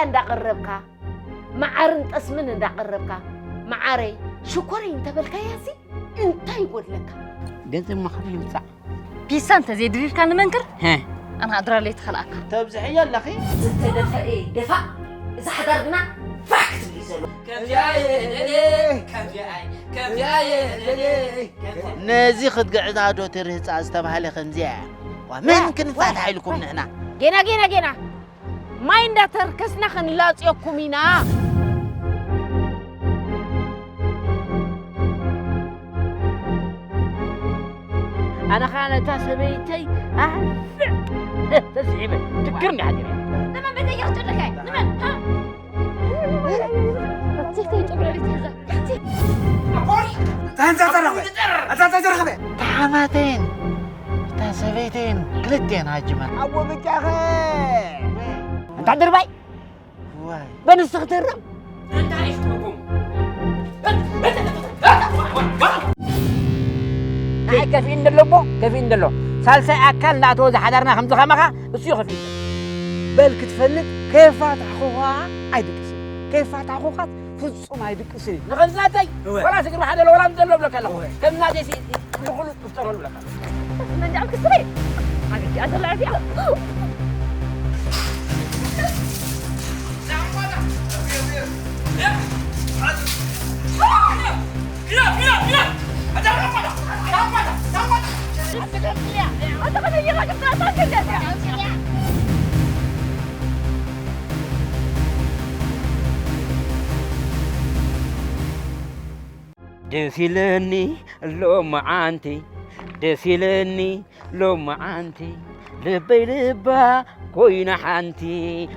عند قربك معرن اسمن عند قربك معاري شكري انت بالكياسي انت يقول لك جنزم مخري يمسع بيسا انت زي درير كان منكر ها انا ادرى لي تخلقك تبزحي يلا اخي انت دفع ايه دفع اذا حضرنا فاكت اللي زلو كم جاي كم جاي نازي خد قعد عادو ترهص استبحالي خنزيع ومن كنفاتح لكم نحنا جينا ما عند تركسنا خنلاصيكم هنا أنا خانة سبيتي تسعيبة تكرني حديث نما بدي يقتل لك نما ها رتيك يجبر لي تهزا تنزل تعمتين تسبيتين كلتين هاجما أبو بتاخي أنت عدر باي واي بنستخدر أنت عايش بكم كيفين دلو سالسة أكل ناتوز حضرنا خمسة خمخة بسيو خفيف بالك تفلت كيف تحقوها عيدك كيف تحقوها فصوم عيدك سي نخزناتي ولا سكر حدا ولا مدلو بلك الله كم نادي سي نقول مستقبل بلك من جالك السرير ما قلت أطلع فيها دسيلني لو معانتي دسيلني لو معانتي لبي لبا كوينا حانتي